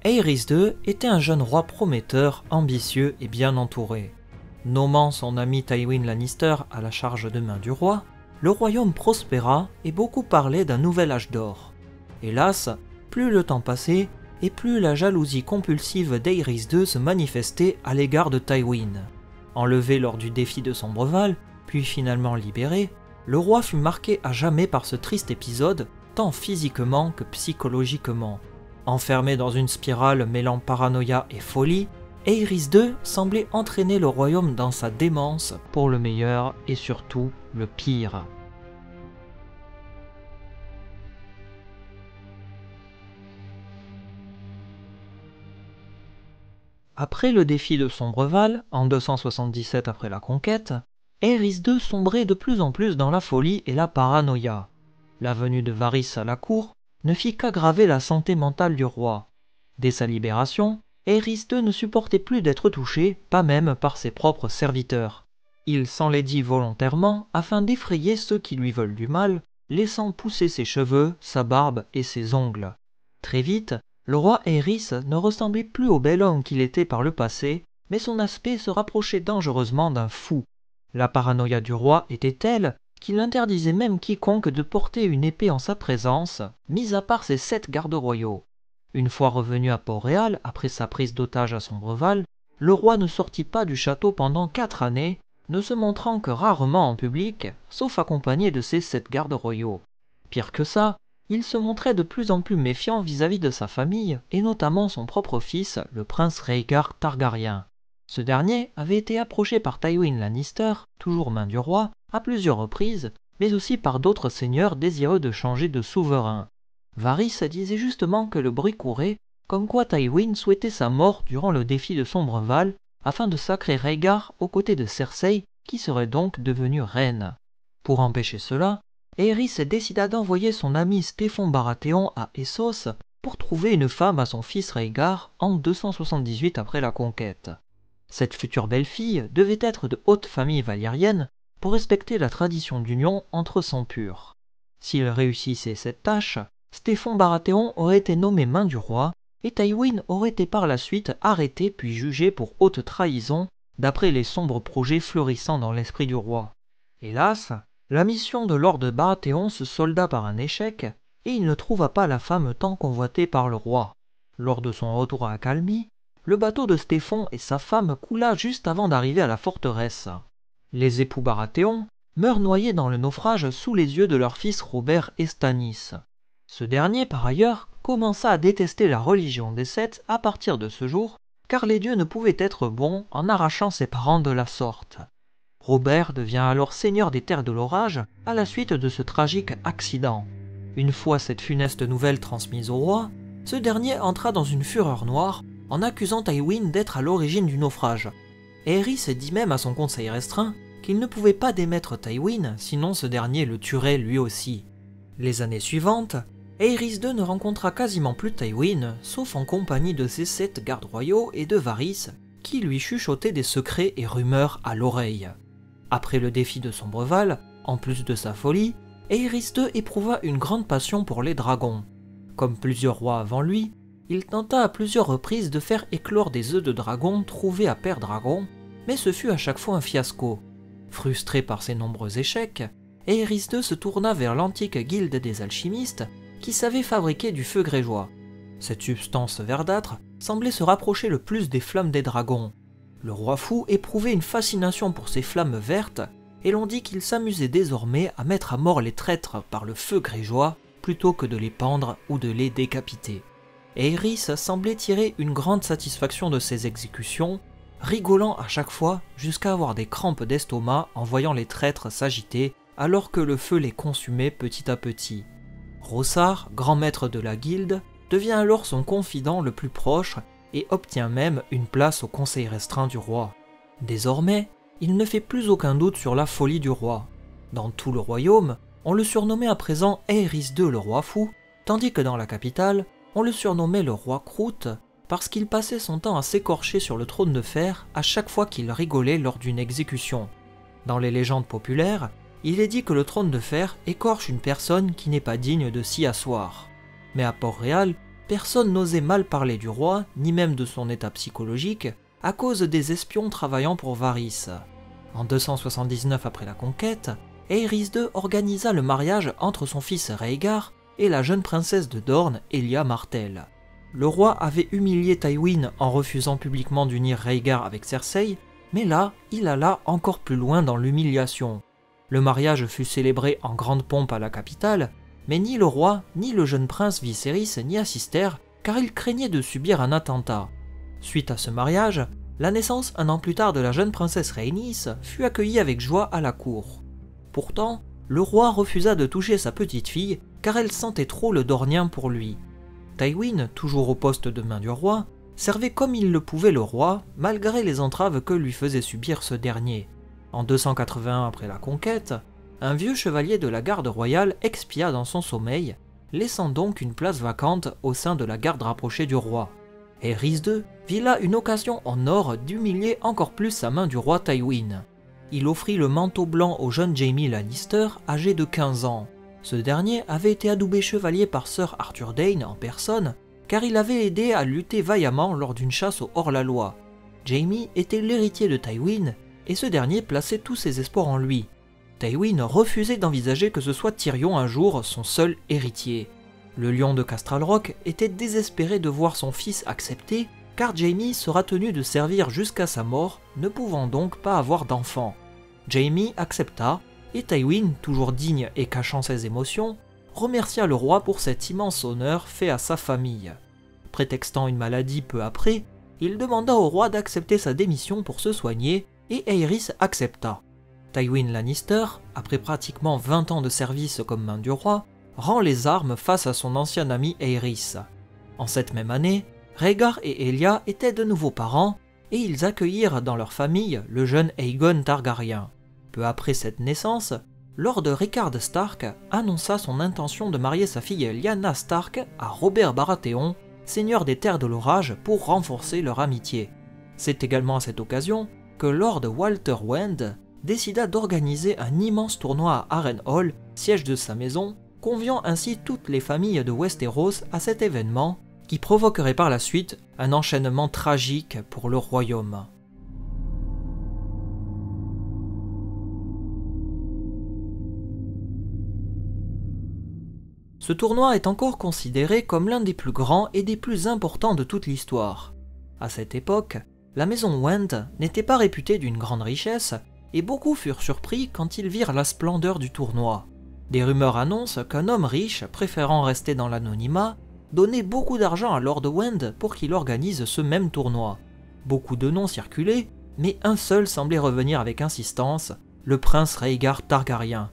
Aerys II était un jeune roi prometteur, ambitieux et bien entouré. Nommant son ami Tywin Lannister à la charge de main du roi, le royaume prospéra et beaucoup parlaient d'un nouvel âge d'or. Hélas, plus le temps passait et plus la jalousie compulsive d'Aerys II se manifestait à l'égard de Tywin. Enlevé lors du défi de Sombreval, puis finalement libéré, le roi fut marqué à jamais par ce triste épisode, tant physiquement que psychologiquement. Enfermé dans une spirale mêlant paranoïa et folie, Aerys II semblait entraîner le royaume dans sa démence pour le meilleur et surtout le pire. Après le défi de Sombreval, en 277 après la conquête, Aerys II sombrait de plus en plus dans la folie et la paranoïa. La venue de Varys à la cour ne fit qu'aggraver la santé mentale du roi. Dès sa libération, Aerys II ne supportait plus d'être touché, pas même par ses propres serviteurs. Il s'enlaidit volontairement afin d'effrayer ceux qui lui veulent du mal, laissant pousser ses cheveux, sa barbe et ses ongles. Très vite, le roi Aerys ne ressemblait plus au bel homme qu'il était par le passé, mais son aspect se rapprochait dangereusement d'un fou. La paranoïa du roi était telle qu'il interdisait même quiconque de porter une épée en sa présence, mis à part ses 7 gardes royaux. Une fois revenu à Port-Réal, après sa prise d'otage à Sombreval, le roi ne sortit pas du château pendant 4 années, ne se montrant que rarement en public, sauf accompagné de ses 7 gardes royaux. Pire que ça, il se montrait de plus en plus méfiant vis-à-vis de sa famille, et notamment son propre fils, le prince Rhaegar Targaryen. Ce dernier avait été approché par Tywin Lannister, toujours main du roi, à plusieurs reprises, mais aussi par d'autres seigneurs désireux de changer de souverain. Varys disait justement que le bruit courait, comme quoi Tywin souhaitait sa mort durant le défi de Sombreval, afin de sacrer Rhaegar aux côtés de Cersei, qui serait donc devenue reine. Pour empêcher cela, Aerys décida d'envoyer son ami Stéphon Baratheon à Essos pour trouver une femme à son fils Rhaegar en 278 après la conquête. Cette future belle-fille devait être de haute famille valyrienne pour respecter la tradition d'union entre sangs purs. S'il réussissait cette tâche, Stéphon Baratheon aurait été nommé main du roi et Tywin aurait été par la suite arrêté puis jugé pour haute trahison d'après les sombres projets fleurissant dans l'esprit du roi. Hélas, la mission de Lord Baratheon se solda par un échec et il ne trouva pas la femme tant convoitée par le roi. Lors de son retour à Accalmie, le bateau de Stéphon et sa femme coula juste avant d'arriver à la forteresse. Les époux Baratheon meurent noyés dans le naufrage sous les yeux de leurs fils Robert et Stannis. Ce dernier, par ailleurs, commença à détester la religion des Sept à partir de ce jour, car les dieux ne pouvaient être bons en arrachant ses parents de la sorte. Robert devient alors seigneur des terres de l'orage à la suite de ce tragique accident. Une fois cette funeste nouvelle transmise au roi, ce dernier entra dans une fureur noire en accusant Tywin d'être à l'origine du naufrage. Aerys dit même à son conseil restreint qu'il ne pouvait pas démettre Tywin, sinon ce dernier le tuerait lui aussi. Les années suivantes, Aerys II ne rencontra quasiment plus Tywin, sauf en compagnie de ses 7 gardes royaux et de Varys, qui lui chuchotaient des secrets et rumeurs à l'oreille. Après le défi de Sombreval, en plus de sa folie, Aerys II éprouva une grande passion pour les dragons. Comme plusieurs rois avant lui, il tenta à plusieurs reprises de faire éclore des œufs de dragon trouvés à Père Dragon, mais ce fut à chaque fois un fiasco. Frustré par ses nombreux échecs, Aerys II se tourna vers l'antique guilde des alchimistes qui savait fabriquer du feu grégeois. Cette substance verdâtre semblait se rapprocher le plus des flammes des dragons. Le roi fou éprouvait une fascination pour ces flammes vertes, et l'on dit qu'il s'amusait désormais à mettre à mort les traîtres par le feu grégeois plutôt que de les pendre ou de les décapiter. Aerys semblait tirer une grande satisfaction de ces exécutions, rigolant à chaque fois jusqu'à avoir des crampes d'estomac en voyant les traîtres s'agiter alors que le feu les consumait petit à petit. Rossard, grand maître de la guilde, devient alors son confident le plus proche et obtient même une place au conseil restreint du roi. Désormais, il ne fait plus aucun doute sur la folie du roi. Dans tout le royaume, on le surnommait à présent Aerys II le roi fou, tandis que dans la capitale, on le surnommait le roi Croûte parce qu'il passait son temps à s'écorcher sur le trône de fer à chaque fois qu'il rigolait lors d'une exécution. Dans les légendes populaires, il est dit que le trône de fer écorche une personne qui n'est pas digne de s'y asseoir. Mais à Port-Réal, personne n'osait mal parler du roi, ni même de son état psychologique, à cause des espions travaillant pour Varys. En 279 après la conquête, Aerys II organisa le mariage entre son fils Rhaegar et la jeune princesse de Dorne, Elia Martell. Le roi avait humilié Tywin en refusant publiquement d'unir Rhaegar avec Cersei, mais là, il alla encore plus loin dans l'humiliation. Le mariage fut célébré en grande pompe à la capitale, mais ni le roi ni le jeune prince Viserys n'y assistèrent car ils craignaient de subir un attentat. Suite à ce mariage, la naissance un an plus tard de la jeune princesse Rhaenys fut accueillie avec joie à la cour. Pourtant, le roi refusa de toucher sa petite fille car elle sentait trop le Dornien pour lui. Tywin, toujours au poste de main du roi, servait comme il le pouvait le roi, malgré les entraves que lui faisait subir ce dernier. En 281 après la conquête, un vieux chevalier de la garde royale expia dans son sommeil, laissant donc une place vacante au sein de la garde rapprochée du roi. Aerys II vit là une occasion en or d'humilier encore plus sa main du roi Tywin. Il offrit le manteau blanc au jeune Jaime Lannister, âgé de 15 ans. Ce dernier avait été adoubé chevalier par Sir Arthur Dayne en personne, car il avait aidé à lutter vaillamment lors d'une chasse au hors-la-loi. Jaime était l'héritier de Tywin, et ce dernier plaçait tous ses espoirs en lui. Tywin refusait d'envisager que ce soit Tyrion un jour son seul héritier. Le lion de Castral Rock était désespéré de voir son fils accepté, car Jaime sera tenu de servir jusqu'à sa mort, ne pouvant donc pas avoir d'enfant. Jaime accepta, et Tywin, toujours digne et cachant ses émotions, remercia le roi pour cet immense honneur fait à sa famille. Prétextant une maladie peu après, il demanda au roi d'accepter sa démission pour se soigner, et Aerys accepta. Tywin Lannister, après pratiquement 20 ans de service comme main du roi, rend les armes face à son ancien ami Aerys. En cette même année, Rhaegar et Elia étaient de nouveaux parents, et ils accueillirent dans leur famille le jeune Aegon Targaryen. Peu après cette naissance, Lord Rickard Stark annonça son intention de marier sa fille Lyanna Stark à Robert Baratheon, seigneur des Terres de l'Orage, pour renforcer leur amitié. C'est également à cette occasion que Lord Walter Wend décida d'organiser un immense tournoi à Harrenhal, siège de sa maison, conviant ainsi toutes les familles de Westeros à cet événement, qui provoquerait par la suite un enchaînement tragique pour le royaume. Ce tournoi est encore considéré comme l'un des plus grands et des plus importants de toute l'histoire. À cette époque, la maison Wend n'était pas réputée d'une grande richesse, et beaucoup furent surpris quand ils virent la splendeur du tournoi. Des rumeurs annoncent qu'un homme riche, préférant rester dans l'anonymat, donnait beaucoup d'argent à Lord Wend pour qu'il organise ce même tournoi. Beaucoup de noms circulaient, mais un seul semblait revenir avec insistance, le prince Rhaegar Targaryen.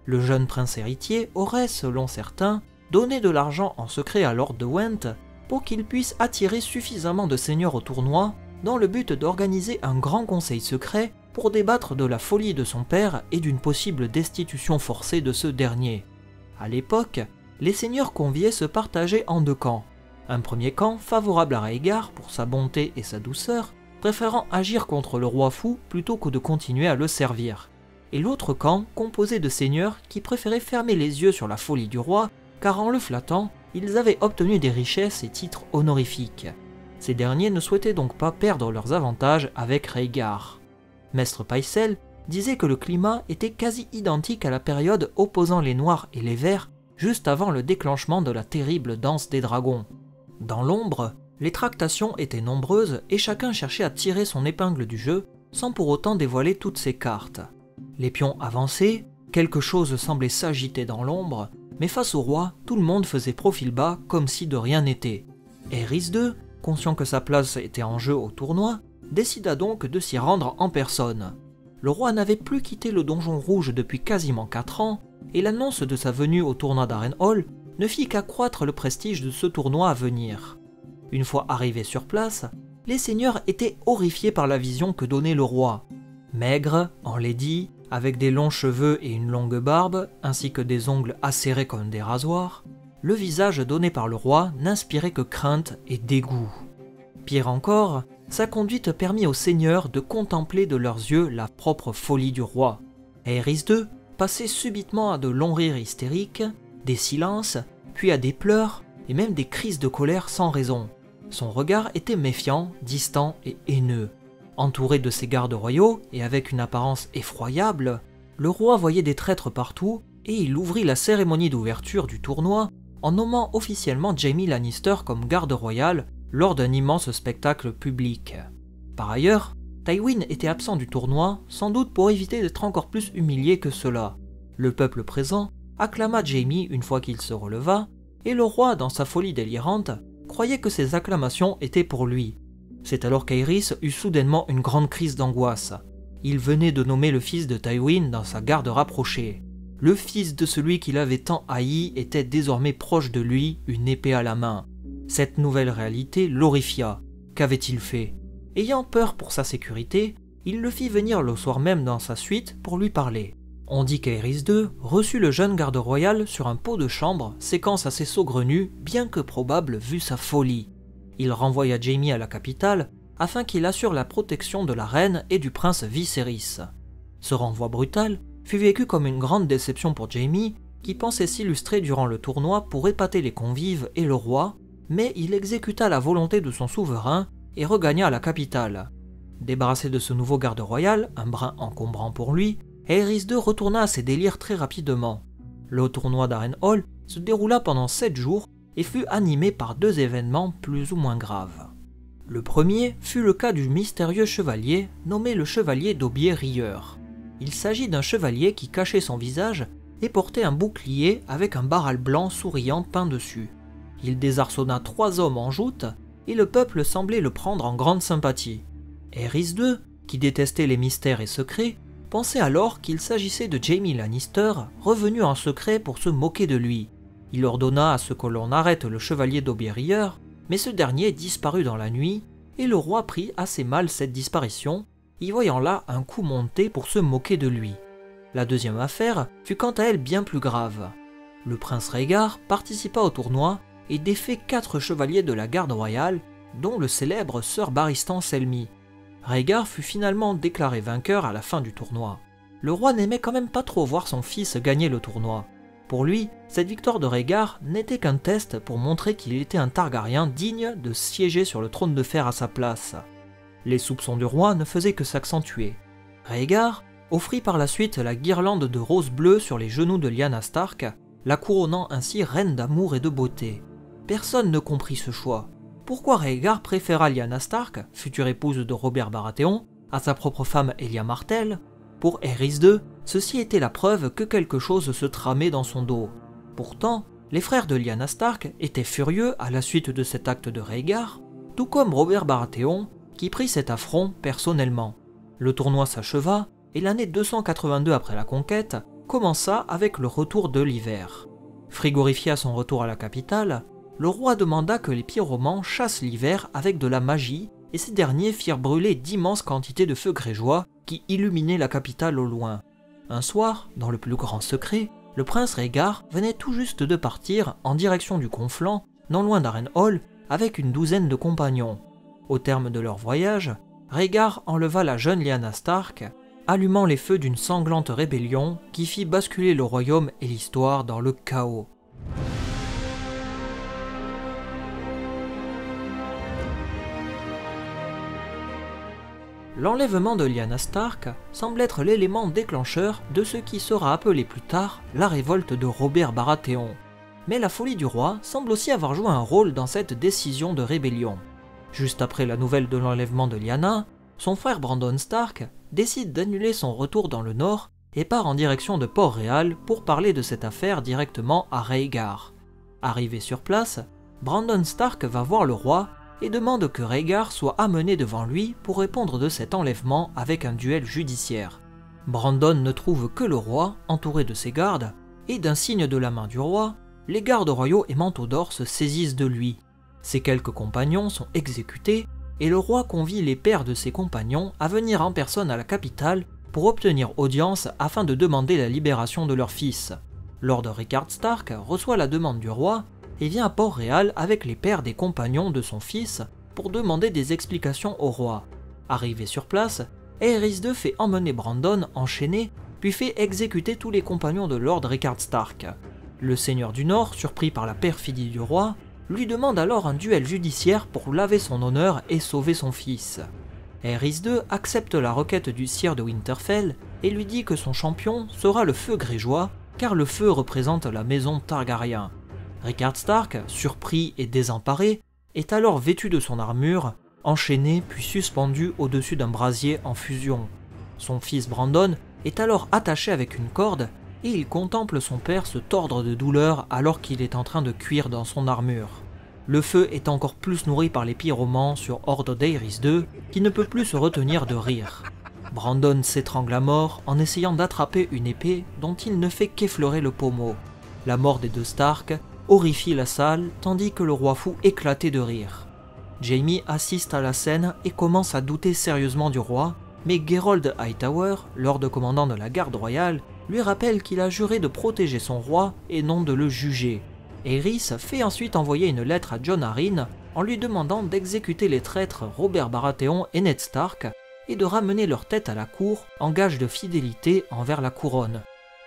Le jeune prince héritier aurait, selon certains, donné de l'argent en secret à Lord de Wend pour qu'il puisse attirer suffisamment de seigneurs au tournoi dans le but d'organiser un grand conseil secret pour débattre de la folie de son père et d'une possible destitution forcée de ce dernier. À l'époque, les seigneurs conviés se partageaient en deux camps. Un premier camp favorable à Rhaegar pour sa bonté et sa douceur, préférant agir contre le roi fou plutôt que de continuer à le servir. Et l'autre camp composé de seigneurs qui préféraient fermer les yeux sur la folie du roi, car en le flattant, ils avaient obtenu des richesses et titres honorifiques. Ces derniers ne souhaitaient donc pas perdre leurs avantages avec Rhaegar. Maître Pycelle disait que le climat était quasi identique à la période opposant les Noirs et les Verts, juste avant le déclenchement de la terrible danse des dragons. Dans l'ombre, les tractations étaient nombreuses et chacun cherchait à tirer son épingle du jeu sans pour autant dévoiler toutes ses cartes. Les pions avançaient, quelque chose semblait s'agiter dans l'ombre, mais face au roi, tout le monde faisait profil bas comme si de rien n'était. Aerys II, conscient que sa place était en jeu au tournoi, décida donc de s'y rendre en personne. Le roi n'avait plus quitté le donjon rouge depuis quasiment 4 ans, et l'annonce de sa venue au tournoi d'Harrenhal ne fit qu'accroître le prestige de ce tournoi à venir. Une fois arrivés sur place, les seigneurs étaient horrifiés par la vision que donnait le roi. Maigre, enlaidi, avec des longs cheveux et une longue barbe, ainsi que des ongles acérés comme des rasoirs, le visage donné par le roi n'inspirait que crainte et dégoût. Pire encore, sa conduite permit aux seigneurs de contempler de leurs yeux la propre folie du roi. Aerys II passait subitement à de longs rires hystériques, des silences, puis à des pleurs, et même des crises de colère sans raison. Son regard était méfiant, distant et haineux. Entouré de ses gardes royaux et avec une apparence effroyable, le roi voyait des traîtres partout et il ouvrit la cérémonie d'ouverture du tournoi en nommant officiellement Jaime Lannister comme garde royal lors d'un immense spectacle public. Par ailleurs, Tywin était absent du tournoi, sans doute pour éviter d'être encore plus humilié que cela. Le peuple présent acclama Jaime une fois qu'il se releva, et le roi, dans sa folie délirante, croyait que ces acclamations étaient pour lui. C'est alors qu'Aerys eut soudainement une grande crise d'angoisse. Il venait de nommer le fils de Tywin dans sa garde rapprochée. Le fils de celui qu'il avait tant haï était désormais proche de lui, une épée à la main. Cette nouvelle réalité l'horrifia. Qu'avait-il fait? Ayant peur pour sa sécurité, il le fit venir le soir même dans sa suite pour lui parler. On dit qu'Aerys II reçut le jeune garde royal sur un pot de chambre, séquence assez saugrenue, bien que probable vu sa folie. Il renvoya Jaime à la capitale afin qu'il assure la protection de la reine et du prince Viserys. Ce renvoi brutal fut vécu comme une grande déception pour Jaime, qui pensait s'illustrer durant le tournoi pour épater les convives et le roi, mais il exécuta la volonté de son souverain et regagna la capitale. Débarrassé de ce nouveau garde royal, un brin encombrant pour lui, Aerys II retourna à ses délires très rapidement. Le tournoi d'Harrenhal se déroula pendant 7 jours et fut animé par 2 événements plus ou moins graves. Le premier fut le cas du mystérieux chevalier nommé le chevalier d'Aubier Rieur. Il s'agit d'un chevalier qui cachait son visage et portait un bouclier avec un baral blanc souriant peint dessus. Il désarçonna 3 hommes en joute et le peuple semblait le prendre en grande sympathie. Aerys II, qui détestait les mystères et secrets, pensait alors qu'il s'agissait de Jaime Lannister, revenu en secret pour se moquer de lui. Il ordonna à ce que l'on arrête le chevalier d'Aubier Rieur, mais ce dernier disparut dans la nuit, et le roi prit assez mal cette disparition, y voyant là un coup monté pour se moquer de lui. La deuxième affaire fut quant à elle bien plus grave. Le prince Rhaegar participa au tournoi et défait 4 chevaliers de la garde royale, dont le célèbre Sir Barristan Selmy. Rhaegar fut finalement déclaré vainqueur à la fin du tournoi. Le roi n'aimait quand même pas trop voir son fils gagner le tournoi. Pour lui, cette victoire de Rhaegar n'était qu'un test pour montrer qu'il était un Targaryen digne de siéger sur le trône de fer à sa place. Les soupçons du roi ne faisaient que s'accentuer. Rhaegar offrit par la suite la guirlande de roses bleues sur les genoux de Lyanna Stark, la couronnant ainsi reine d'amour et de beauté. Personne ne comprit ce choix. Pourquoi Rhaegar préféra Lyanna Stark, future épouse de Robert Baratheon, à sa propre femme Elia Martell? Pour Aerys II, ceci était la preuve que quelque chose se tramait dans son dos. Pourtant, les frères de Lyanna Stark étaient furieux à la suite de cet acte de Rhaegar, tout comme Robert Baratheon, qui prit cet affront personnellement. Le tournoi s'acheva, et l'année 282 après la conquête commença avec le retour de l'hiver. Frigorifié à son retour à la capitale, le roi demanda que les pyromans chassent l'hiver avec de la magie, et ces derniers firent brûler d'immenses quantités de feux grégeois qui illuminaient la capitale au loin. Un soir, dans le plus grand secret, le prince Rhaegar venait tout juste de partir en direction du Conflent, non loin d'Harrenhal, avec une douzaine de compagnons. Au terme de leur voyage, Rhaegar enleva la jeune Lyanna Stark, allumant les feux d'une sanglante rébellion qui fit basculer le royaume et l'histoire dans le chaos. L'enlèvement de Lyanna Stark semble être l'élément déclencheur de ce qui sera appelé plus tard la révolte de Robert Baratheon. Mais la folie du roi semble aussi avoir joué un rôle dans cette décision de rébellion. Juste après la nouvelle de l'enlèvement de Lyanna, son frère Brandon Stark décide d'annuler son retour dans le nord et part en direction de Port-Réal pour parler de cette affaire directement à Rhaegar. Arrivé sur place, Brandon Stark va voir le roi et demande que Rhaegar soit amené devant lui pour répondre de cet enlèvement avec un duel judiciaire. Brandon ne trouve que le roi, entouré de ses gardes, et d'un signe de la main du roi, les gardes royaux et manteaux d'or se saisissent de lui. Ses quelques compagnons sont exécutés, et le roi convie les pères de ses compagnons à venir en personne à la capitale pour obtenir audience afin de demander la libération de leur fils. Lord Rickard Stark reçoit la demande du roi et vient à Port-Réal avec les pères des compagnons de son fils pour demander des explications au roi. Arrivé sur place, Aerys II fait emmener Brandon enchaîné, puis fait exécuter tous les compagnons de Lord Rickard Stark. Le seigneur du Nord, surpris par la perfidie du roi, lui demande alors un duel judiciaire pour laver son honneur et sauver son fils. Aerys II accepte la requête du sire de Winterfell et lui dit que son champion sera le feu grégeois, car le feu représente la maison Targaryen. Rickard Stark, surpris et désemparé, est alors vêtu de son armure, enchaîné puis suspendu au-dessus d'un brasier en fusion. Son fils Brandon est alors attaché avec une corde et il contemple son père se tordre de douleur alors qu'il est en train de cuire dans son armure. Le feu est encore plus nourri par les pyromans sur ordre d'Aerys II, qui ne peut plus se retenir de rire. Brandon s'étrangle à mort en essayant d'attraper une épée dont il ne fait qu'effleurer le pommeau. La mort des deux Stark horrifie la salle tandis que le roi fou éclatait de rire. Jaime assiste à la scène et commence à douter sérieusement du roi, mais Gerold Hightower, lord commandant de la garde royale, lui rappelle qu'il a juré de protéger son roi et non de le juger. Aerys fait ensuite envoyer une lettre à Jon Arryn en lui demandant d'exécuter les traîtres Robert Baratheon et Ned Stark et de ramener leur tête à la cour en gage de fidélité envers la couronne.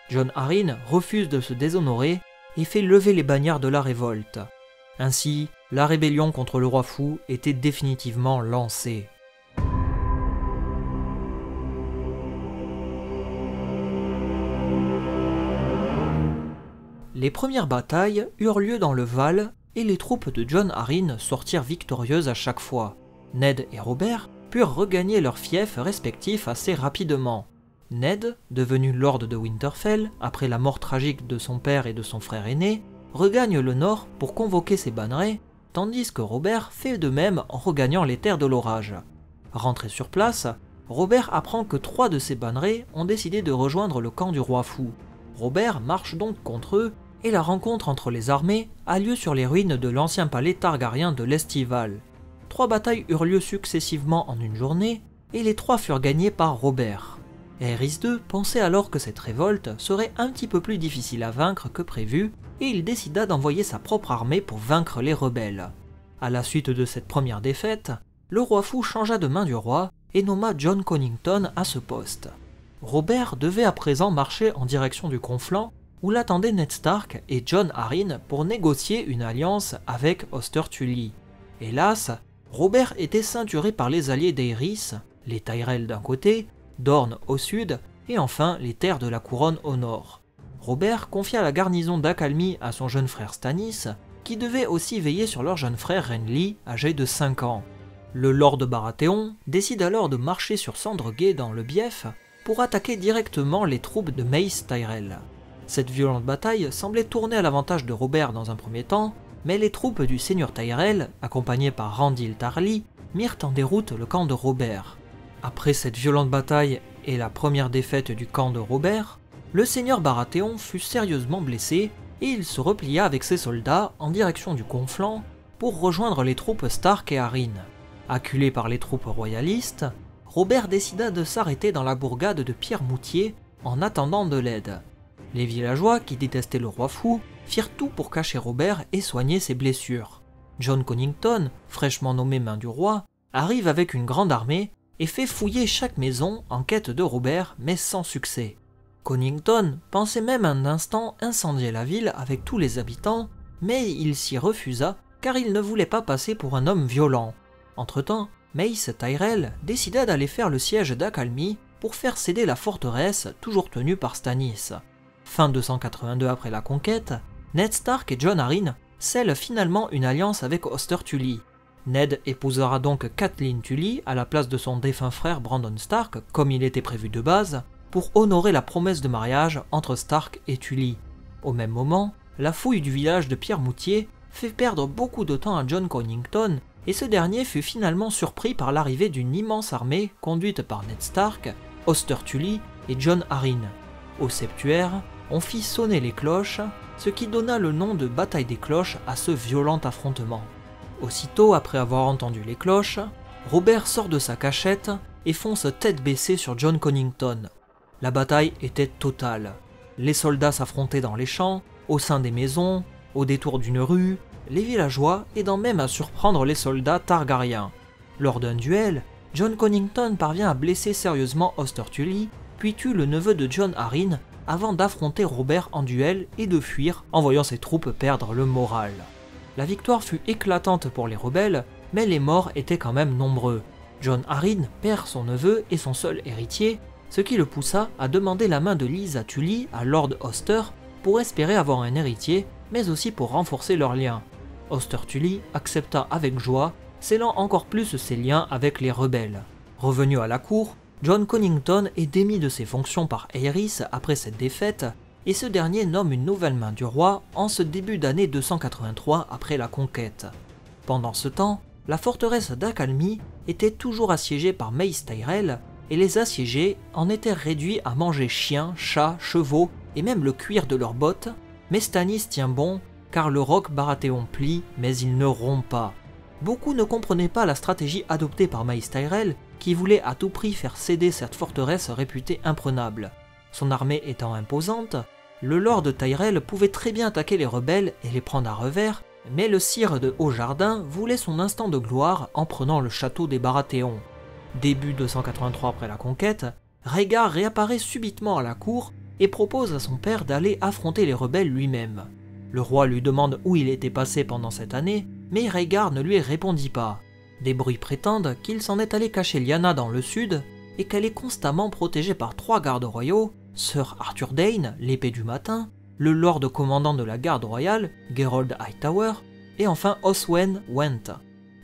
Jon Arryn refuse de se déshonorer et fait lever les bannières de la révolte. Ainsi, la rébellion contre le roi fou était définitivement lancée. Les premières batailles eurent lieu dans le Val et les troupes de Jon Arryn sortirent victorieuses à chaque fois. Ned et Robert purent regagner leurs fiefs respectifs assez rapidement. Ned, devenu lord de Winterfell après la mort tragique de son père et de son frère aîné, regagne le nord pour convoquer ses bannerets, tandis que Robert fait de même en regagnant les terres de l'orage. Rentré sur place, Robert apprend que 3 de ses bannerets ont décidé de rejoindre le camp du roi fou. Robert marche donc contre eux et la rencontre entre les armées a lieu sur les ruines de l'ancien palais targaryen de l'Estival. 3 batailles eurent lieu successivement en une journée et les 3 furent gagnées par Robert. Aerys II pensait alors que cette révolte serait un petit peu plus difficile à vaincre que prévu et il décida d'envoyer sa propre armée pour vaincre les rebelles. À la suite de cette première défaite, le roi fou changea de main du roi et nomma Jon Connington à ce poste. Robert devait à présent marcher en direction du Conflent où l'attendaient Ned Stark et Jon Arryn pour négocier une alliance avec Hoster Tully. Hélas, Robert était ceinturé par les alliés d'Aerys, les Tyrell d'un côté, Dorne au sud et enfin les terres de la couronne au nord. Robert confia la garnison d'Accalmie à son jeune frère Stannis, qui devait aussi veiller sur leur jeune frère Renly, âgé de 5 ans. Le lord Baratheon décide alors de marcher sur Sandregué dans le Bief pour attaquer directement les troupes de Mace Tyrell. Cette violente bataille semblait tourner à l'avantage de Robert dans un premier temps, mais les troupes du seigneur Tyrell, accompagnées par Randyll Tarly, mirent en déroute le camp de Robert. Après cette violente bataille et la première défaite du camp de Robert, le seigneur Baratheon fut sérieusement blessé et il se replia avec ses soldats en direction du Conflent pour rejoindre les troupes Stark et Arryn. Acculé par les troupes royalistes, Robert décida de s'arrêter dans la bourgade de Pierremoutier en attendant de l'aide. Les villageois, qui détestaient le roi fou, firent tout pour cacher Robert et soigner ses blessures. Jon Connington, fraîchement nommé main du roi, arrive avec une grande armée et fait fouiller chaque maison en quête de Robert, mais sans succès. Connington pensait même un instant incendier la ville avec tous les habitants, mais il s'y refusa car il ne voulait pas passer pour un homme violent. Entre-temps, Mace Tyrell décida d'aller faire le siège d'Accalmie pour faire céder la forteresse toujours tenue par Stannis. Fin 282 après la conquête, Ned Stark et Jon Arryn scellent finalement une alliance avec Hoster Tully. Ned épousera donc Catelyn Tully à la place de son défunt frère Brandon Stark, comme il était prévu de base, pour honorer la promesse de mariage entre Stark et Tully. Au même moment, la fouille du village de Pierremoutier fait perdre beaucoup de temps à Jon Connington, et ce dernier fut finalement surpris par l'arrivée d'une immense armée conduite par Ned Stark, Hoster Tully et Jon Arryn. Au septuaire, on fit sonner les cloches, ce qui donna le nom de bataille des cloches à ce violent affrontement. Aussitôt après avoir entendu les cloches, Robert sort de sa cachette et fonce tête baissée sur Jon Connington. La bataille était totale. Les soldats s'affrontaient dans les champs, au sein des maisons, au détour d'une rue, les villageois aidant même à surprendre les soldats targaryens. Lors d'un duel, Jon Connington parvient à blesser sérieusement Hoster Tully, puis tue le neveu de Jon Arryn avant d'affronter Robert en duel et de fuir en voyant ses troupes perdre le moral. La victoire fut éclatante pour les rebelles, mais les morts étaient quand même nombreux. John Arryn perd son neveu et son seul héritier, ce qui le poussa à demander la main de Lysa Tully à Lord Auster pour espérer avoir un héritier, mais aussi pour renforcer leurs liens. Auster Tully accepta avec joie, scellant encore plus ses liens avec les rebelles. Revenu à la cour, John Connington est démis de ses fonctions par Aerys après cette défaite, et ce dernier nomme une nouvelle main du roi en ce début d'année 283 après la conquête. Pendant ce temps, la forteresse d'Accalmie était toujours assiégée par Mace Tyrell, et les assiégés en étaient réduits à manger chiens, chats, chevaux et même le cuir de leurs bottes, mais Stannis tient bon car le roc Baratheon plie mais il ne rompt pas. Beaucoup ne comprenaient pas la stratégie adoptée par Mace Tyrell qui voulait à tout prix faire céder cette forteresse réputée imprenable. Son armée étant imposante, le lord Tyrell pouvait très bien attaquer les rebelles et les prendre à revers, mais le sire de Haut-Jardin voulait son instant de gloire en prenant le château des Baratheons. Début 283 après la conquête, Rhaegar réapparaît subitement à la cour et propose à son père d'aller affronter les rebelles lui-même. Le roi lui demande où il était passé pendant cette année, mais Rhaegar ne lui répondit pas. Des bruits prétendent qu'il s'en est allé cacher Lyanna dans le sud et qu'elle est constamment protégée par 3 gardes royaux, Sir Arthur Dayne, l'épée du matin, le lord commandant de la garde royale, Gerold Hightower, et enfin Oswen Went.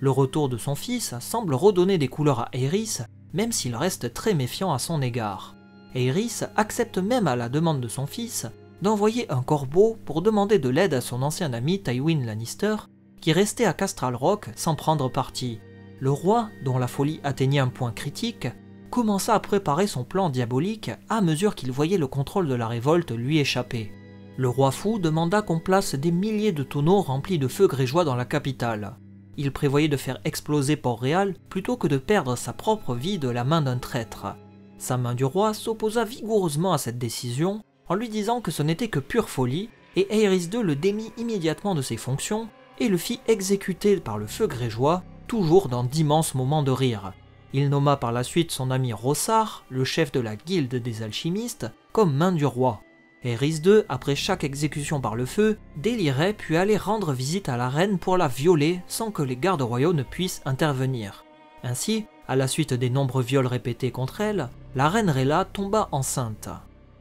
Le retour de son fils semble redonner des couleurs à Aerys, même s'il reste très méfiant à son égard. Aerys accepte même à la demande de son fils d'envoyer un corbeau pour demander de l'aide à son ancien ami Tywin Lannister, qui restait à Castral Rock sans prendre parti. Le roi, dont la folie atteignait un point critique, commença à préparer son plan diabolique à mesure qu'il voyait le contrôle de la révolte lui échapper. Le roi fou demanda qu'on place des milliers de tonneaux remplis de feu grégeois dans la capitale. Il prévoyait de faire exploser Port-Réal plutôt que de perdre sa propre vie de la main d'un traître. Sa main du roi s'opposa vigoureusement à cette décision en lui disant que ce n'était que pure folie, et Aerys II le démit immédiatement de ses fonctions et le fit exécuter par le feu grégeois, toujours dans d'immenses moments de rire. Il nomma par la suite son ami Rossard, le chef de la guilde des alchimistes, comme main du roi. Aerys II, après chaque exécution par le feu, délirait puis allait rendre visite à la reine pour la violer sans que les gardes royaux ne puissent intervenir. Ainsi, à la suite des nombreux viols répétés contre elle, la reine Rhaella tomba enceinte.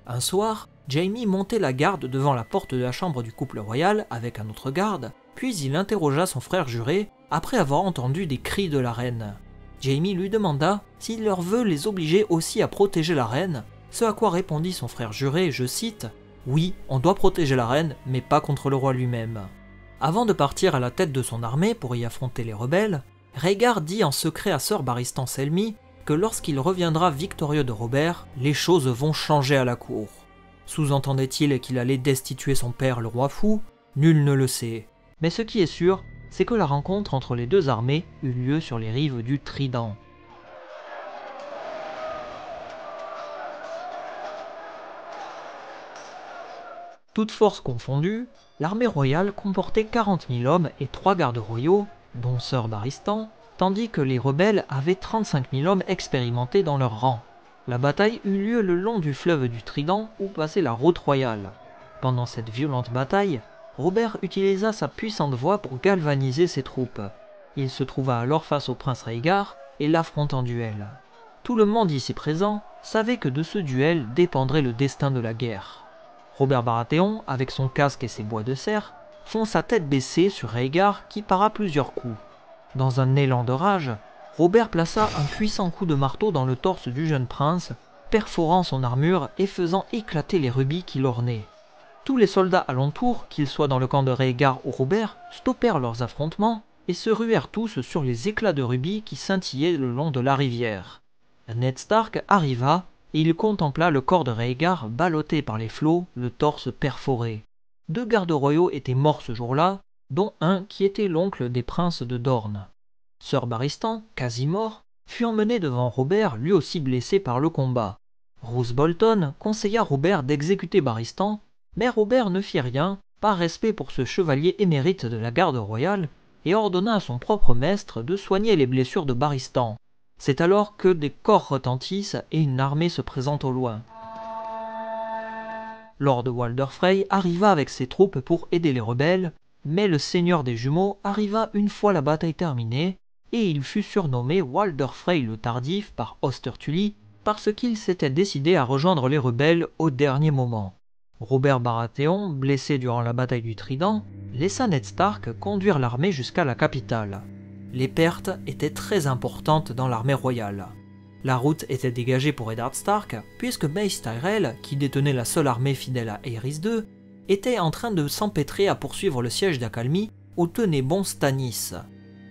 Un soir, Jaime montait la garde devant la porte de la chambre du couple royal avec un autre garde, puis il interrogea son frère juré après avoir entendu des cris de la reine. Jaime lui demanda s'il leur veut les obliger aussi à protéger la reine, ce à quoi répondit son frère juré, je cite, « Oui, on doit protéger la reine, mais pas contre le roi lui-même. » Avant de partir à la tête de son armée pour y affronter les rebelles, Rhaegar dit en secret à Sir Barristan Selmy que lorsqu'il reviendra victorieux de Robert, les choses vont changer à la cour. Sous-entendait-il qu'il allait destituer son père le roi fou? Nul ne le sait. Mais ce qui est sûr, c'est que la rencontre entre les deux armées eut lieu sur les rives du Trident. Toutes forces confondues, l'armée royale comportait 40 000 hommes et 3 gardes royaux, dont Sir Barristan, tandis que les rebelles avaient 35 000 hommes expérimentés dans leurs rangs. La bataille eut lieu le long du fleuve du Trident où passait la route royale. Pendant cette violente bataille, Robert utilisa sa puissante voix pour galvaniser ses troupes. Il se trouva alors face au prince Rhaegar et l'affronta en duel. Tout le monde ici présent savait que de ce duel dépendrait le destin de la guerre. Robert Baratheon, avec son casque et ses bois de serre, fonça tête baissée sur Rhaegar qui para plusieurs coups. Dans un élan de rage, Robert plaça un puissant coup de marteau dans le torse du jeune prince, perforant son armure et faisant éclater les rubis qui l'ornaient. Tous les soldats alentour, qu'ils soient dans le camp de Rhaegar ou Robert, stoppèrent leurs affrontements et se ruèrent tous sur les éclats de rubis qui scintillaient le long de la rivière. Ned Stark arriva et il contempla le corps de Rhaegar ballotté par les flots, le torse perforé. 2 gardes royaux étaient morts ce jour-là, dont un qui était l'oncle des princes de Dorne. Sir Barristan, quasi mort, fut emmené devant Robert, lui aussi blessé par le combat. Roose Bolton conseilla Robert d'exécuter Barristan, mais Robert ne fit rien, par respect pour ce chevalier émérite de la garde royale, et ordonna à son propre maître de soigner les blessures de Barristan. C'est alors que des corps retentissent et une armée se présente au loin. Lord Walder Frey arriva avec ses troupes pour aider les rebelles, Mais le seigneur des jumeaux arriva une fois la bataille terminée, et il fut surnommé Walder Frey le Tardif par Hoster Tully parce qu'il s'était décidé à rejoindre les rebelles au dernier moment. Robert Baratheon, blessé durant la bataille du Trident, laissa Ned Stark conduire l'armée jusqu'à la capitale. Les pertes étaient très importantes dans l'armée royale. La route était dégagée pour Eddard Stark, puisque Mace Tyrell, qui détenait la seule armée fidèle à Aerys II, était en train de s'empêtrer à poursuivre le siège d'Accalmie où tenait bon Stannis.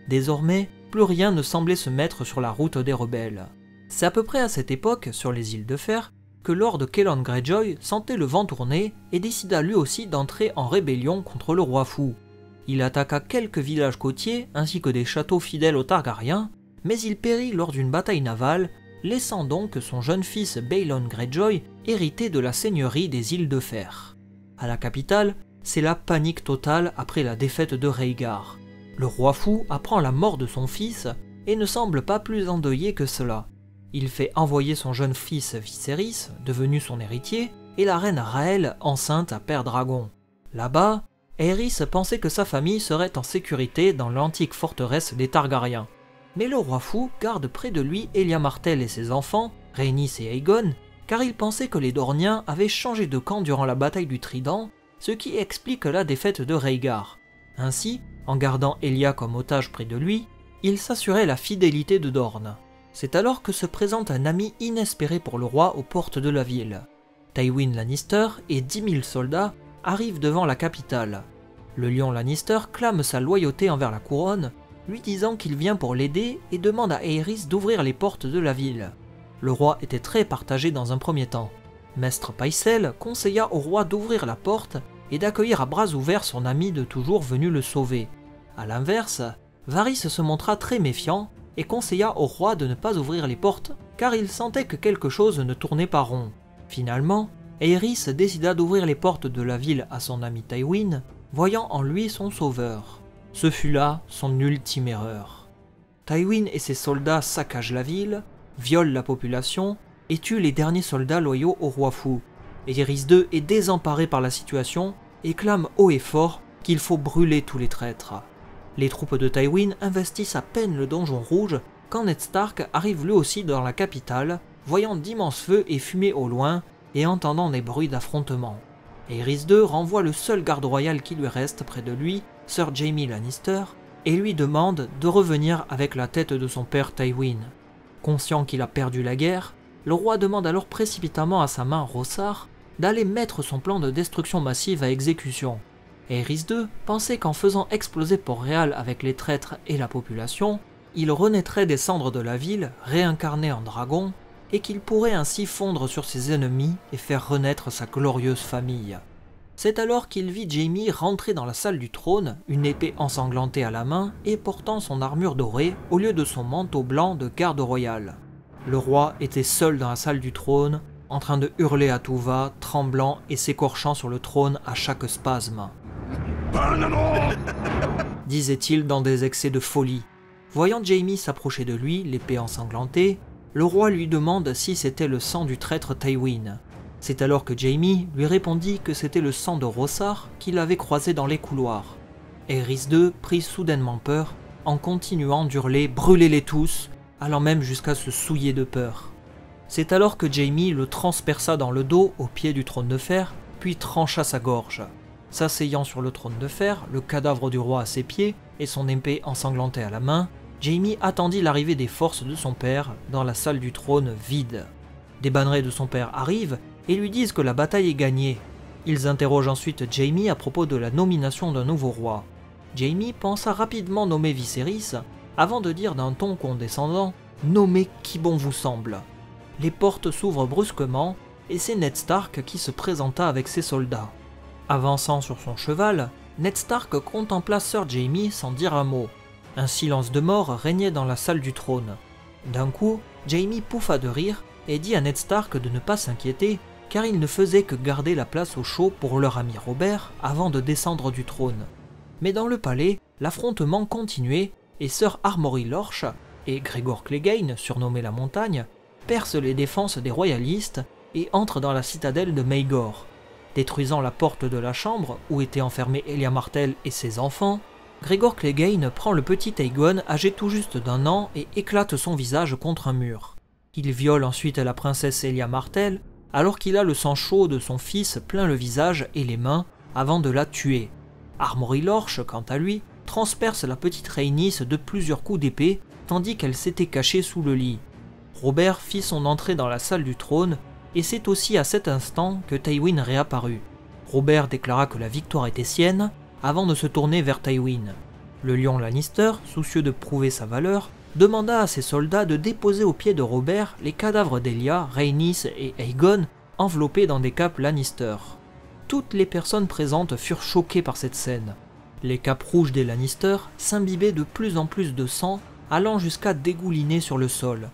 Désormais, plus rien ne semblait se mettre sur la route des rebelles. C'est à peu près à cette époque, sur les îles de Fer, que Lord Kellon Greyjoy sentait le vent tourner et décida lui aussi d'entrer en rébellion contre le roi fou. Il attaqua quelques villages côtiers ainsi que des châteaux fidèles aux Targaryens, mais il périt lors d'une bataille navale, laissant donc son jeune fils Balon Greyjoy hériter de la seigneurie des îles de Fer. À la capitale, c'est la panique totale après la défaite de Rhaegar. Le roi fou apprend la mort de son fils et ne semble pas plus endeuillé que cela. Il fait envoyer son jeune fils Viserys, devenu son héritier, et la reine Raël, enceinte à Père Dragon. Là-bas, Aerys pensait que sa famille serait en sécurité dans l'antique forteresse des Targaryens. Mais le roi fou garde près de lui Elia Martell et ses enfants, Rhaenys et Aegon, car il pensait que les Dorniens avaient changé de camp durant la bataille du Trident, ce qui explique la défaite de Rhaegar. Ainsi, en gardant Elia comme otage près de lui, il s'assurait la fidélité de Dorne. C'est alors que se présente un ami inespéré pour le roi aux portes de la ville. Tywin Lannister et 10 000 soldats arrivent devant la capitale. Le lion Lannister clame sa loyauté envers la couronne, lui disant qu'il vient pour l'aider et demande à Aerys d'ouvrir les portes de la ville. Le roi était très partagé dans un premier temps. Maestre Pycelle conseilla au roi d'ouvrir la porte et d'accueillir à bras ouverts son ami de toujours venu le sauver. A l'inverse, Varys se montra très méfiant et conseilla au roi de ne pas ouvrir les portes car il sentait que quelque chose ne tournait pas rond. Finalement, Aerys décida d'ouvrir les portes de la ville à son ami Tywin, voyant en lui son sauveur. Ce fut là son ultime erreur. Tywin et ses soldats saccagent la ville, violent la population et tuent les derniers soldats loyaux au roi fou. Aerys II est désemparé par la situation et clame haut et fort qu'il faut brûler tous les traîtres. Les troupes de Tywin investissent à peine le donjon rouge quand Ned Stark arrive lui aussi dans la capitale, voyant d'immenses feux et fumées au loin et entendant des bruits d'affrontement. Aerys II renvoie le seul garde royal qui lui reste près de lui, Sir Jaime Lannister, et lui demande de revenir avec la tête de son père Tywin. Conscient qu'il a perdu la guerre, le roi demande alors précipitamment à sa main Rossar d'aller mettre son plan de destruction massive à exécution. Aerys II pensait qu'en faisant exploser Port-Réal avec les traîtres et la population, il renaîtrait des cendres de la ville, réincarné en dragon, et qu'il pourrait ainsi fondre sur ses ennemis et faire renaître sa glorieuse famille. C'est alors qu'il vit Jaime rentrer dans la salle du trône, une épée ensanglantée à la main et portant son armure dorée au lieu de son manteau blanc de garde royale. Le roi était seul dans la salle du trône, en train de hurler à tout va, tremblant et s'écorchant sur le trône à chaque spasme. Disait-il dans des excès de folie. Voyant Jaime s'approcher de lui, l'épée ensanglantée, le roi lui demande si c'était le sang du traître Tywin. C'est alors que Jaime lui répondit que c'était le sang de Rossar qu'il avait croisé dans les couloirs. Aerys II prit soudainement peur en continuant d'hurler « Brûlez-les tous !» allant même jusqu'à se souiller de peur. C'est alors que Jaime le transperça dans le dos au pied du trône de fer, puis trancha sa gorge. S'asseyant sur le trône de fer, le cadavre du roi à ses pieds et son épée ensanglantée à la main, Jaime attendit l'arrivée des forces de son père dans la salle du trône vide. Des bannerets de son père arrivent et lui disent que la bataille est gagnée. Ils interrogent ensuite Jaime à propos de la nomination d'un nouveau roi. Jaime pensa rapidement nommer Viserys, avant de dire d'un ton condescendant « Nommez qui bon vous semble ». Les portes s'ouvrent brusquement et c'est Ned Stark qui se présenta avec ses soldats. Avançant sur son cheval, Ned Stark contempla Sir Jaime sans dire un mot. Un silence de mort régnait dans la salle du trône. D'un coup, Jaime pouffa de rire et dit à Ned Stark de ne pas s'inquiéter, car il ne faisait que garder la place au chaud pour leur ami Robert avant de descendre du trône. Mais dans le palais, l'affrontement continuait et Sir Armory Lorch et Gregor Clegane, surnommé la Montagne, percent les défenses des royalistes et entrent dans la citadelle de Maegor. Détruisant la porte de la chambre où étaient enfermés Elia Martell et ses enfants, Gregor Clegane prend le petit Aegon âgé tout juste d'1 an et éclate son visage contre un mur. Il viole ensuite la princesse Elia Martell alors qu'il a le sang chaud de son fils plein le visage et les mains avant de la tuer. Armory Lorch, quant à lui, transperce la petite Rhaenys de plusieurs coups d'épée tandis qu'elle s'était cachée sous le lit. Robert fit son entrée dans la salle du trône et c'est aussi à cet instant que Tywin réapparut. Robert déclara que la victoire était sienne avant de se tourner vers Tywin. Le lion Lannister, soucieux de prouver sa valeur, demanda à ses soldats de déposer aux pieds de Robert les cadavres d'Elia, Rhaenys et Aegon enveloppés dans des capes Lannister. Toutes les personnes présentes furent choquées par cette scène. Les capes rouges des Lannister s'imbibaient de plus en plus de sang, allant jusqu'à dégouliner sur le sol.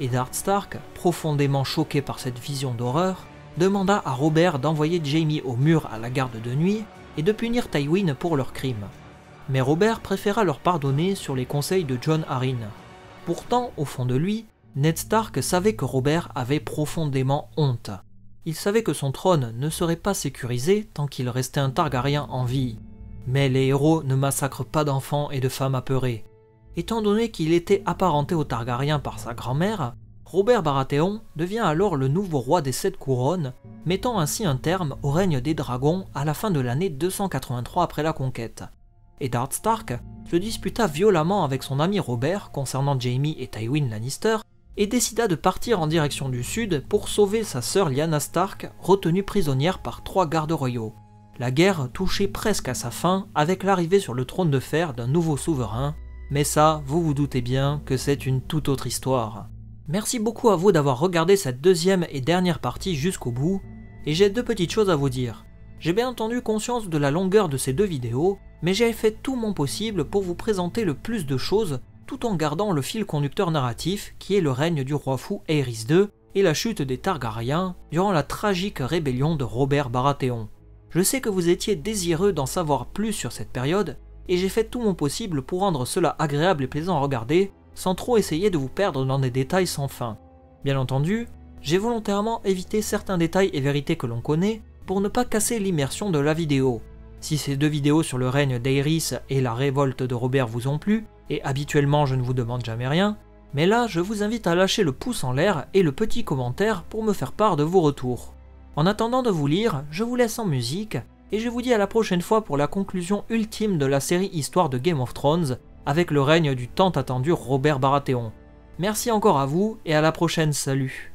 Eddard Stark, profondément choqué par cette vision d'horreur, demanda à Robert d'envoyer Jaime au mur à la garde de nuit et de punir Tywin pour leurs crimes. Mais Robert préféra leur pardonner sur les conseils de Jon Arryn. Pourtant, au fond de lui, Ned Stark savait que Robert avait profondément honte. Il savait que son trône ne serait pas sécurisé tant qu'il restait un Targaryen en vie. Mais les héros ne massacrent pas d'enfants et de femmes apeurées. Étant donné qu'il était apparenté aux Targaryens par sa grand-mère, Robert Baratheon devient alors le nouveau roi des 7 couronnes, mettant ainsi un terme au règne des dragons à la fin de l'année 283 après la conquête. Eddard Stark se disputa violemment avec son ami Robert concernant Jaime et Tywin Lannister et décida de partir en direction du sud pour sauver sa sœur Lyanna Stark, retenue prisonnière par 3 gardes royaux. La guerre touchait presque à sa fin avec l'arrivée sur le trône de fer d'un nouveau souverain, mais ça, vous vous doutez bien que c'est une toute autre histoire. Merci beaucoup à vous d'avoir regardé cette deuxième et dernière partie jusqu'au bout, et j'ai 2 petites choses à vous dire. J'ai bien entendu conscience de la longueur de ces 2 vidéos, mais j'ai fait tout mon possible pour vous présenter le plus de choses tout en gardant le fil conducteur narratif qui est le règne du roi fou Aerys II et la chute des Targaryens durant la tragique rébellion de Robert Baratheon. Je sais que vous étiez désireux d'en savoir plus sur cette période, et j'ai fait tout mon possible pour rendre cela agréable et plaisant à regarder, sans trop essayer de vous perdre dans des détails sans fin. Bien entendu, j'ai volontairement évité certains détails et vérités que l'on connaît, pour ne pas casser l'immersion de la vidéo. Si ces 2 vidéos sur le règne d'Aerys et la révolte de Robert vous ont plu, et habituellement je ne vous demande jamais rien, mais là je vous invite à lâcher le pouce en l'air et le petit commentaire pour me faire part de vos retours. En attendant de vous lire, je vous laisse en musique, et je vous dis à la prochaine fois pour la conclusion ultime de la série Histoire de Game of Thrones, avec le règne du tant attendu Robert Baratheon. Merci encore à vous, et à la prochaine, salut.